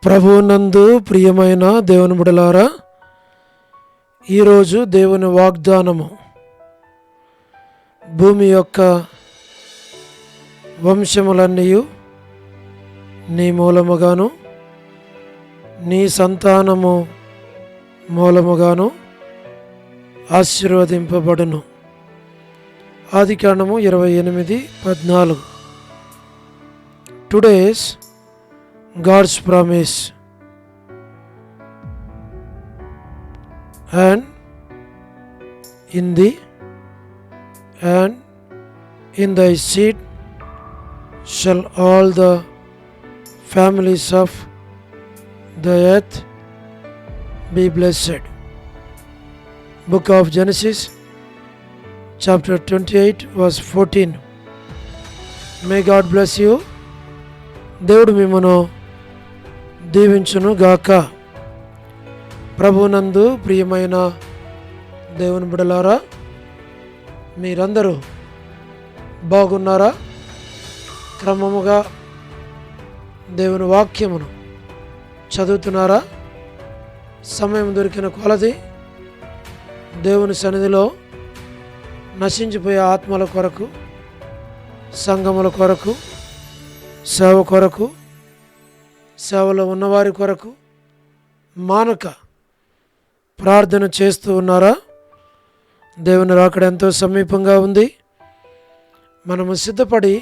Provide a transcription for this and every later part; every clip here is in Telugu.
ప్రభువునందు ప్రియమైన దేవుని బిడ్డలారా, ఈరోజు దేవుని వాగ్దానము భూమి యొక్క వంశములన్నీ నీ మూలముగాను నీ సంతానము మూలముగాను ఆశీర్వదింపబడును. ఆదికాండము 28:14. Today's God's promise, and in thee and in thy seed shall all the families of the earth be blessed. Book of Genesis chapter 28 verse 14. May God bless you. దేవుడు మిమ్మను దీవించును గాక. ప్రభునందు ప్రియమైన దేవుని బిడ్డలారా, మీరందరూ బాగున్నారా? క్రమముగా దేవుని వాక్యమును చదువుతున్నారా? సమయం దొరికిన కొలది దేవుని సన్నిధిలో నశించిపోయే ఆత్మల కొరకు, సంఘముల కొరకు, సేవ కొరకు, సేవలో ఉన్నవారి కొరకు మానక ప్రార్థన చేస్తూ ఉన్నారా? దేవుని రాకడ ఎంతో సమీపంగా ఉంది. మనము సిద్ధపడి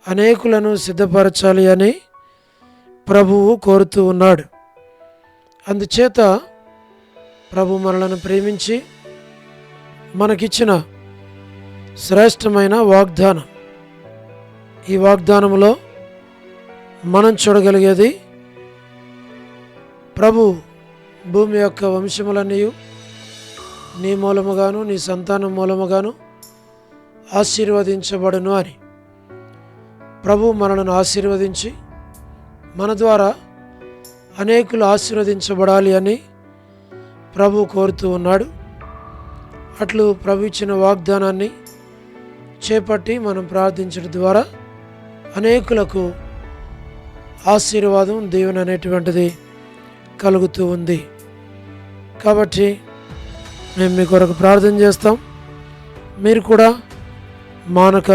అనేకులను సిద్ధపరచాలి అని ప్రభువు కోరుతూ ఉన్నాడు. అందుచేత ప్రభు మనలను ప్రేమించి మనకిచ్చిన శ్రేష్టమైన వాగ్దానం, ఈ వాగ్దానంలో మనం చూడగలిగేది ప్రభు భూమి యొక్క వంశములన్నీ నీ మూలముగాను నీ సంతానం మూలముగాను ఆశీర్వదించబడును అని. ప్రభు మనలను ఆశీర్వదించి మన ద్వారా అనేకులు ఆశీర్వదించబడాలి అని ప్రభు కోరుతూ ఉన్నాడు. అట్లు ప్రభు ఇచ్చిన వాగ్దానాన్ని చేపట్టి మనం ప్రార్థించడం ద్వారా అనేకులకు ఆశీర్వాదం, దీవెన అనేటువంటిది కలుగుతూ ఉంది. కాబట్టి మేము మీ కొరకు ప్రార్థన చేస్తాం. మీరు కూడా మానక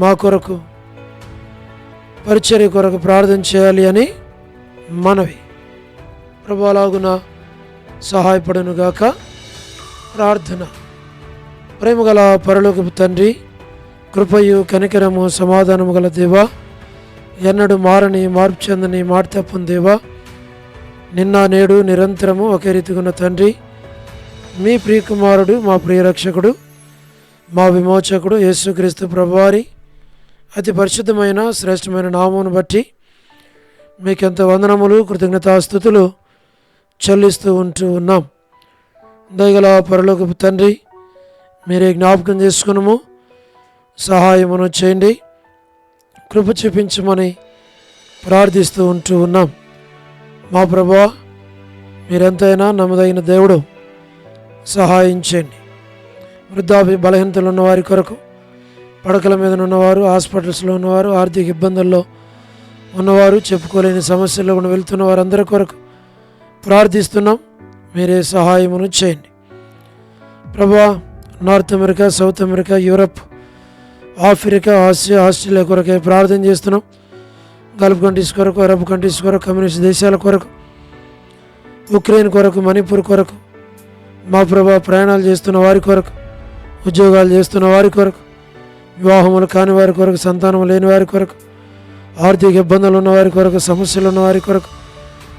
మా కొరకు పరిచర్య కొరకు ప్రార్థన చేయాలి అని మనవి. ప్రభు అలాగున సహాయపడునుగాక. ప్రార్థన. ప్రేమగల పరలోకపు తండ్రి, కృపయు కనికరము సమాధానము గల దేవా, ఎన్నడూ మారని మార్పు చెందని మాట తప్పని దేవా, నిన్న నేడు నిరంతరము ఒకే రీతిగున్న తండ్రి, మీ ప్రియకుమారుడు, మా ప్రియరక్షకుడు, మా విమోచకుడు యేసుక్రీస్తు ప్రభువారి అతి పరిశుద్ధమైన శ్రేష్టమైన నామమును బట్టి మీకెంత వందనములు, కృతజ్ఞతాస్తుతులు చెల్లిస్తూ ఉంటూ ఉన్నాం. దయగల పరలోకపు తండ్రి, మీరే జ్ఞాపకం చేసుకునము, సహాయమును చేయండి, కృప చూపించమని ప్రార్థిస్తూ ఉంటూ ఉన్నాం. మా ప్రభువా, మీరెంతైనా నమ్మదగిన దేవుడు, సహాయం చేయండి. వృద్ధాప్య బలహీనతలు ఉన్నవారి కొరకు, పడకల మీద ఉన్నవారు, హాస్పిటల్స్లో ఉన్నవారు, ఆర్థిక ఇబ్బందుల్లో ఉన్నవారు, చెప్పుకోలేని సమస్యల్లో కూడా వెళ్తున్న వారందరి కొరకు ప్రార్థిస్తున్నాం. మీరే సహాయమును చేయండి ప్రభువా. North America, south America, Europe, Africa, Asia, Australia కొరకే ప్రార్థన చేస్తున్నాం. గల్ఫ్ కంట్రీస్ కొరకు, అరబ్ కంట్రీస్ కొరకు, కమ్యూనిస్ట్ దేశాల కొరకు, ఉక్రెయిన్ కొరకు, మణిపూర్ కొరకు, మా ప్రభా ప్రయాణాలు చేస్తున్న వారి కొరకు, ఉద్యోగాలు చేస్తున్న వారి కొరకు, వివాహములు కాని వారి కొరకు, సంతానం లేని వారి కొరకు, ఆర్థిక ఇబ్బందులు ఉన్నవారి కొరకు, సమస్యలు ఉన్నవారి కొరకు,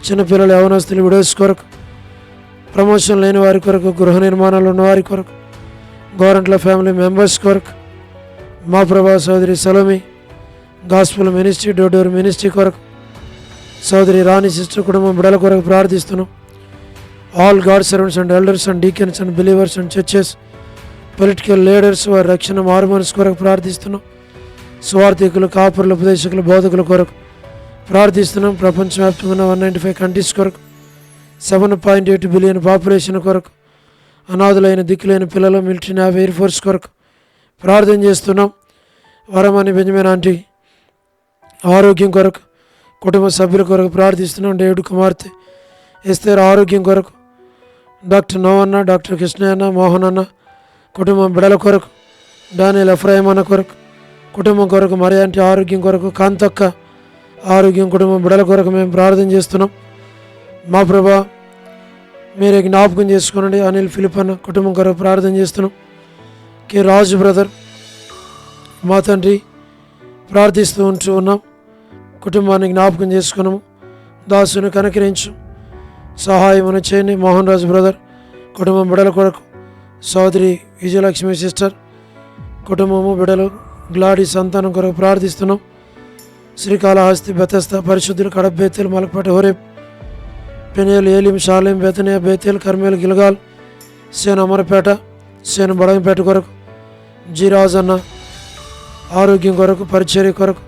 చిన్నపిల్లలు, యవనస్తులు, విడోస్ కొరకు, ప్రమోషన్ లేని వారి కొరకు, గృహ నిర్మాణాలు ఉన్నవారి కొరకు, గవర్నమెంట్ల ఫ్యామిలీ మెంబర్స్ కొరకు, మా ప్రభా సోదరి Salomi gospel ministry, door ministry కొరకు, సోదరి రాణి సిస్టర్ కుటుంబం బిడ్డల కొరకు ప్రార్థిస్తున్నాం. All God servants and elders and deacons and believers and churches, political leaders, వారి రక్షణ మారుమనసు కొరకు ప్రార్థిస్తున్నాం. స్వార్థికులు, కాపురులు, ఉపదేశకులు, బోధకుల కొరకు ప్రార్థిస్తున్నాం. ప్రపంచవ్యాప్తంగా ఉన్న 195 కంట్రీస్ కొరకు, 7.8 బిలియన్ పాపులేషన్ కొరకు, అనాథులైన దిక్కులైన పిల్లలు, మిలిటరీ, నేవీ, ఎయిర్ ఫోర్స్ కొరకు ప్రార్థన చేస్తున్నాం. వరమని బెంజమిన్ ఆంటీ ఆరోగ్యం కొరకు, కుటుంబ సభ్యుల కొరకు ప్రార్థిస్తున్నాం. డేవిడ్ కుమార్తె ఎస్తేర్ ఆరోగ్యం కొరకు, డాక్టర్ నోవన్న, డాక్టర్ కృష్ణయ్యన్న, మోహన్ అన్న కుటుంబం బిడల కొరకు, డానియల్ ఎఫ్రాయిం అన్న కొరకు కుటుంబం కొరకు, మరియంటి ఆరోగ్యం కొరకు, కాంతక్క ఆరోగ్యం కుటుంబం బిడల కొరకు మేము ప్రార్థన చేస్తున్నాం. మా ప్రభా మీరే జ్ఞాపకం చేసుకోనండి. అనిల్ ఫిలిప్ అన్న కుటుంబం కొరకు ప్రార్థన చేస్తున్నాం. కే రాజు బ్రదర్ మా తండ్రి ప్రార్థిస్తూ ఉన్నాం. కుటుంబాన్ని జ్ఞాపకం చేసుకున్నాము. దాసుని కనకరించు, సహాయమును చేయండి. మోహన్ రాజు బ్రదర్ కుటుంబం బిడల కొరకు, సోదరి విజయలక్ష్మి సిస్టర్ కుటుంబము బిడలు, గ్లాడీ సంతానం కొరకు ప్రార్థిస్తున్నాం. శ్రీకాళహస్తి, బెతస్తా, పరిశుద్ధులు, Kadapa, Bethel, Malakpet, Horeb, Peniel, Elim, Shalem, Bethania, Bethel, Carmel, Gilgal, సేన అమరపేట, సేన బడంపేట కొరకు, జీరాజ్ అన్న ఆరోగ్యం కొరకు, పరిచర్య కొరకు,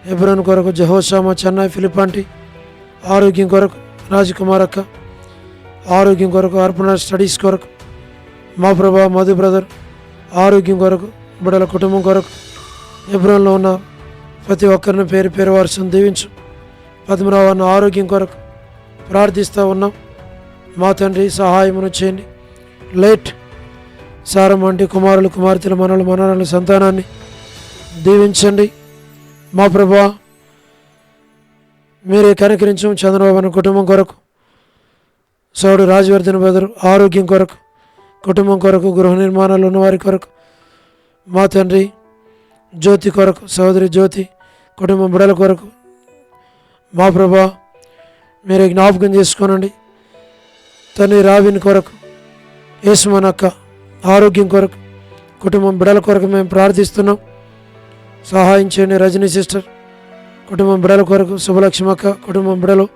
హెబ్రోన్ కొరకు, జహోషామా, చెన్నై, ఫిలిపాంటి ఆరోగ్యం కొరకు, రాజకుమార్ అక్క ఆరోగ్యం కొరకు, అర్పణ స్టడీస్ కొరకు, మా ప్రభా మధు బ్రదర్ ఆరోగ్యం కొరకు, బిడల కుటుంబం కొరకు, హెబ్రోన్లో ఉన్న ప్రతి ఒక్కరిని పేరు పేరు వారసును దీవించు. పద్మరావు అన్న ఆరోగ్యం కొరకు ప్రార్థిస్తూ ఉన్నాం. మా తండ్రి సహాయమును చేయండి. లేట్ సారం వంటి కుమారులు, కుమార్తెలు, మనలు, మనరాల సంతానాన్ని దీవించండి. మా ప్రభా మీరే కనికరించం. చంద్రబాబు అన్న కుటుంబం కొరకు, సోడు రాజవర్ధన్ బ్రదర్ ఆరోగ్యం కొరకు, కుటుంబం కొరకు, గృహ నిర్మాణాలు ఉన్నవారి కొరకు, మా తండ్రి జ్యోతి కొరకు, సోదరి జ్యోతి కుటుంబం బిడల కొరకు, మా ప్రభా మీరే జ్ఞాపకం చేసుకోనండి. తండ్రి రావిన్ కొరకు, యేసుమనక్క ఆరోగ్యం కొరకు, కుటుంబం బిడల కొరకు మేము ప్రార్థిస్తున్నాం. సహాయం చేయండి. రజనీ సిస్టర్ కుటుంబం బిడల కొరకు, శుభలక్ష్మక్క కుటుంబం బిడలు,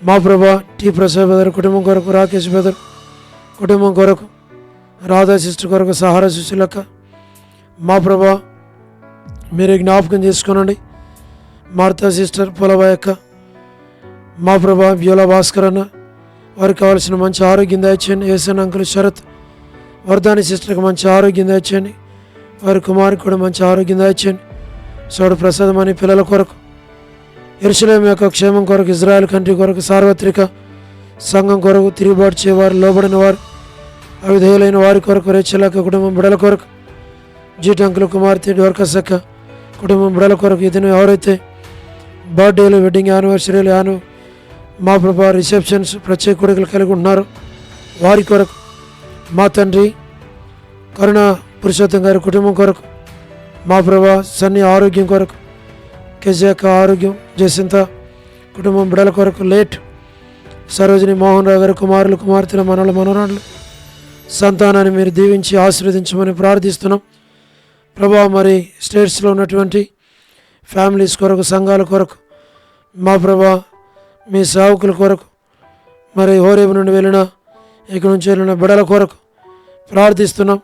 మా ప్రభా టి ప్రసాద్ బెదర్ కుటుంబం కొరకు, రాకేష్ బెదర్ కుటుంబం కొరకు, రాధా సిస్టర్ కొరకు, సహారా సుశీలక్క మా ప్రభా మీరే జ్ఞాపకం చేసుకోనండి. మార్తా సిస్టర్, పొలబాయ్ అక్క మా ప్రభా, బ్యూలా భాస్కర్ అన్న వారికి కావాల్సిన మంచి ఆరోగ్యం దయచేయండి. ఏసన్ అంకుల్ శరత్ వర్ధాని సిస్టర్కి మంచి ఆరోగ్యం దయచేయండి. వారి కుమారికి కూడా మంచి ఆరోగ్యం దయచేయండి. సోడు ప్రసాదం అని పిల్లల కొరకు, యెరూషలేము యొక్క క్షేమం కొరకు, ఇజ్రాయెల్ కంట్రీ కొరకు, సార్వత్రిక సంఘం కొరకు, తిరుగుబాటు చేయవారు, లోబడిన వారు, అవిధేయులైన వారి కొరకు, రేచలక్క కుటుంబం బిడల కొరకు, జీటంకుల కుమార్తె డోర్కస్ అక్క కుటుంబం బిడల కొరకు, ఇతను ఎవరైతే బర్త్డేలు, వెడ్డింగ్ యానివర్సరీలు, మా ప్రభా రిసెప్షన్స్, ప్రత్యేక కొడుకులు కలిగి ఉన్నారో వారి కొరకు, మా తండ్రి కరుణ పురుషోత్తం గారి కుటుంబం కొరకు, మా ప్రభా సన్ని ఆరోగ్యం కొరకు, కెజాక ఆరోగ్యం, జసింత కుటుంబం బిడల కొరకు, లేట్ సరోజిని, మోహన్ రావు గారి కుమారులు, కుమార్తెల, మనలు, మనోరాళ్ళు సంతానాన్ని మీరు దీవించి ఆశీర్వదించమని ప్రార్థిస్తున్నాం. ప్రభా మరి స్టేట్స్లో ఉన్నటువంటి ఫ్యామిలీస్ కొరకు, సంఘాల కొరకు, మా ప్రభా మీ సేవకుల కొరకు, మరి హోరేబు నుండి వెళ్ళిన, ఇక్కడి నుంచి వెళ్ళిన బిడల కొరకు ప్రార్థిస్తున్నాం.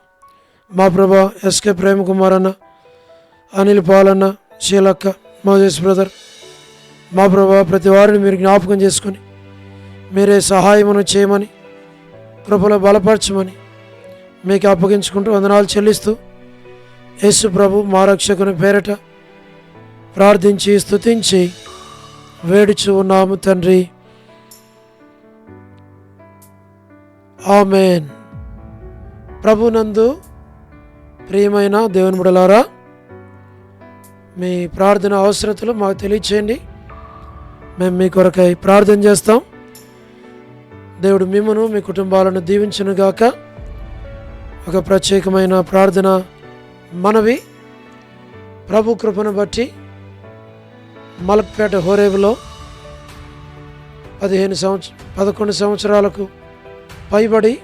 మా ప్రభా ఎస్కే ప్రేమ్ కుమార్ అన్న, అనిల్ పాలన్న, శీలక్క, మోజెస్ బ్రదర్, మా ప్రభా ప్రతి వారిని మీరు జ్ఞాపకం చేసుకొని మీరే సహాయమును చేయమని, కృపలో బలపరచమని మీకు అప్పగించుకుంటూ వందనాలు చెల్లిస్తూ, యేసు ప్రభు మా రక్షకుని పేరట ప్రార్థించి స్తుతించి వేడుచు ఉన్నాము తండ్రి. ఆమేన్. ప్రభునందు ప్రియమైన దేవుని బిడ్డలారా, మీ ప్రార్థన అవసరతలు మాకు తెలియచేయండి. మేము మీ కొరకై ప్రార్థన చేస్తాం. దేవుడు మిమ్మను, మీ కుటుంబాలను దీవించునుగాక. ఒక ప్రత్యేకమైన ప్రార్థన మనవి. ప్రభు కృపను బట్టి మలక్పేట హోరేబులో 11 సంవత్సరాలకు పైబడి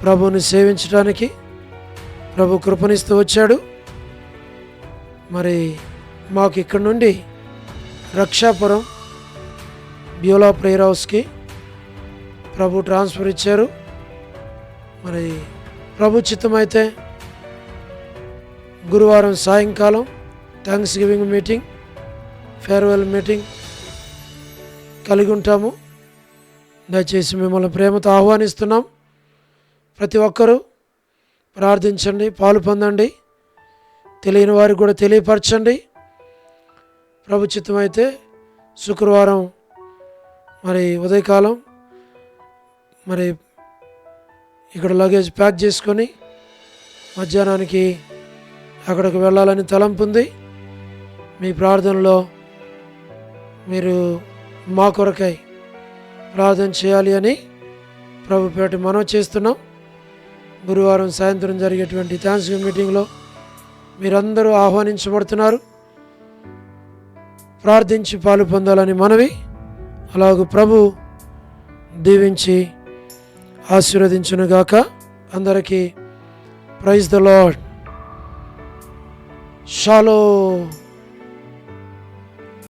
ప్రభువుని సేవించడానికి ప్రభు కృపనిస్తూ వచ్చాడు. మరి మాకు ఇక్కడ నుండి రక్షాపురం బ్యూలా ప్రేయర్ హౌస్కి ప్రభు ట్రాన్స్ఫర్ ఇచ్చారు. మరి ప్రభు చిత్తమైతే గురువారం సాయంకాలం thanks giving meeting, farewell meeting కలిగి ఉంటాము. దయచేసి మిమ్మల్ని ప్రేమతో ఆహ్వానిస్తున్నాం. ప్రతి ఒక్కరూ ప్రార్థించండి, పాలు పొందండి, తెలియని వారికి కూడా తెలియపరచండి. ప్రభు చిత్తమైతే శుక్రవారం మరి ఉదయకాలం మరి ఇక్కడ లగేజ్ ప్యాక్ చేసుకొని మధ్యాహ్నానికి అక్కడికి వెళ్ళాలని తలంపు ఉంది. మీ ప్రార్థనలో మీరు మా కొరకై ప్రార్థన చేయాలి అని ప్రభుపేట మనవి చేస్తున్నాం. గురువారం సాయంత్రం జరిగేటువంటి థాంక్స్‌గివింగ్ మీటింగ్లో మీరందరూ ఆహ్వానించబడుతున్నారు. ప్రార్థించి పాలు పొందాలని మనవి. అలాగూ ప్రభు దీవించి ఆశీర్వదించునుగాక. అందరికీ ప్రైజ్ ద లార్డ్. షాలోమ్.